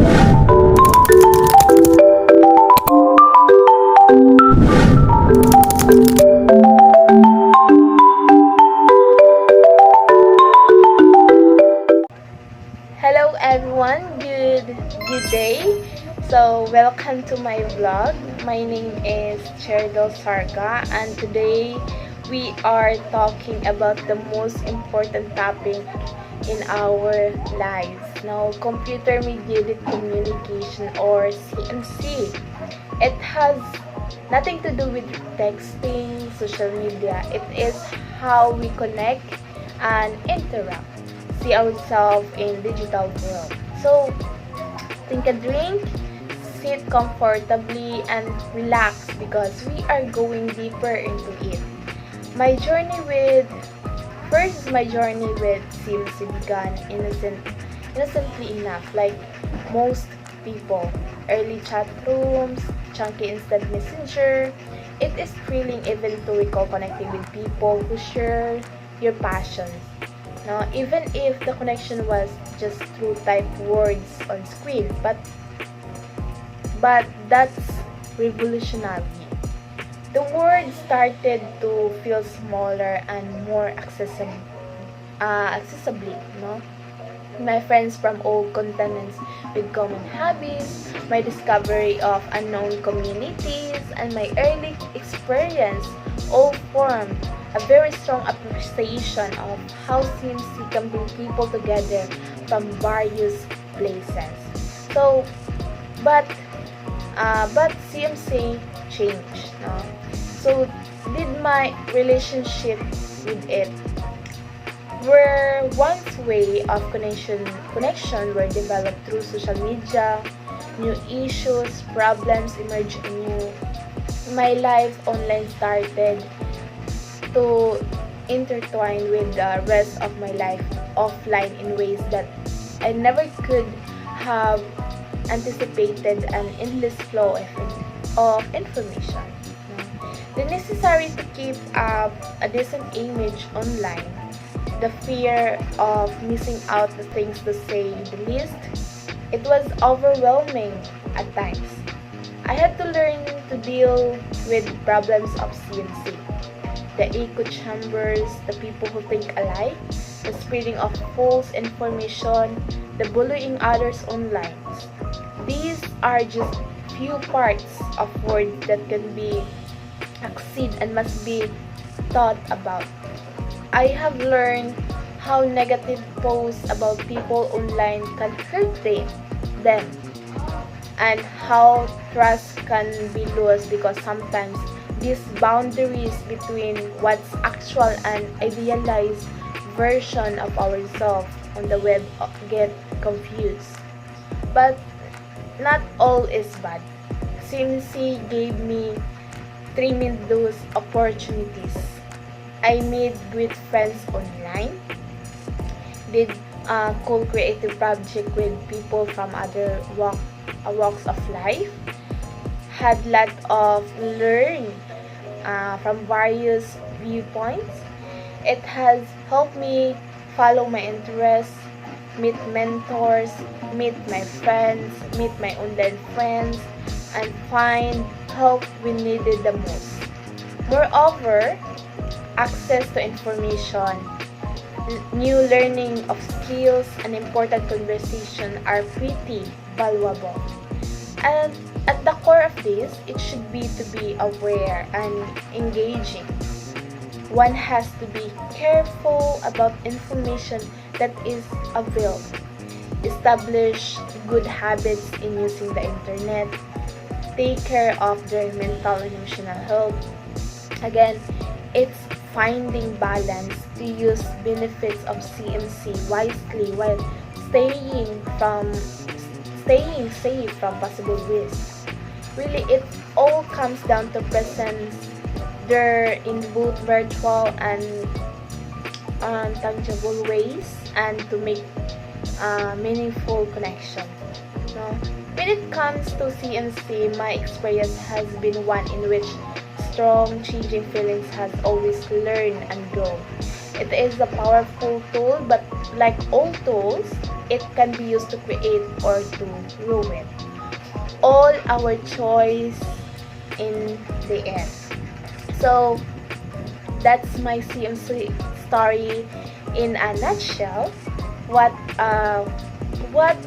Hello everyone, good day. So welcome to my vlog. My name is Cheryl Sarga, and today we are talking about the most important topic in our lives. Now, computer mediated communication, or CMC. It has nothing to do with texting, social media. It is how we connect and interact, see ourselves in digital world. So, take a drink, sit comfortably, and relax because we are going deeper into it. My journey with my journey with CMC began innocently enough, like most people. Early chat rooms, chunky instant messenger. It is thrilling even to recall connecting with people who share your passions. Now, even if the connection was just through typed words on screen, but that's revolutionary. The world started to feel smaller and more accessibly, no? My friends from all continents with common hobbies, my discovery of unknown communities, and my early experience all form a very strong appreciation of how CMC can bring people together from various places. So, but CMC changed. No? So, did my relationship with it? Where once way of connection were developed through social media, new issues, problems emerged anew. My life online started to intertwine with the rest of my life offline in ways that I never could have anticipated. An endless flow of information. The necessary to keep up a decent image online, the fear of missing out the things to say the least, it was overwhelming at times. I had to learn to deal with problems of CMC, the echo chambers, the people who think alike, the spreading of false information, the bullying others online. These are just few parts of words that can be exceed and must be thought about. I have learned how negative posts about people online can hurt them, and how trust can be lost because sometimes these boundaries between what's actual and idealized version of ourselves on the web get confused. But not all is bad. CMC gave me tremendous opportunities. I made great friends online, did a cool creative project with people from other walks of life, had lot of learn from various viewpoints. It has helped me follow my interests, meet mentors, meet my friends, meet my online friends, and find help we needed the most. Moreover, access to information, new learning of skills, and important conversation are pretty valuable. And at the core of this, it should be to be aware and engaging. One has to be careful about information that is available. Establish good habits in using the internet. Take care of their mental and emotional health. Again, it's finding balance to use benefits of CMC wisely while staying safe from possible risks. Really, it all comes down to presence there in both virtual and tangible ways, and to make meaningful connection. No? When it comes to CMC, my experience has been one in which strong changing feelings has always learned and grown. It is a powerful tool, but like all tools, it can be used to create or to ruin. All our choice in the end. So that's my CMC story in a nutshell. What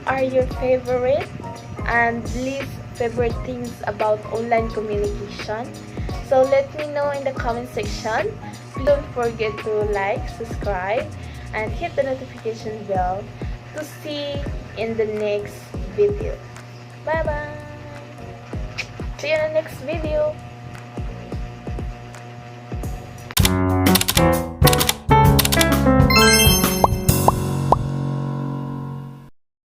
are your favorite and least favorite things about online communication? So let me know in the comment section. Don't forget to like, subscribe, and hit the notification bell to see in the next video. Bye bye! See you in the next video!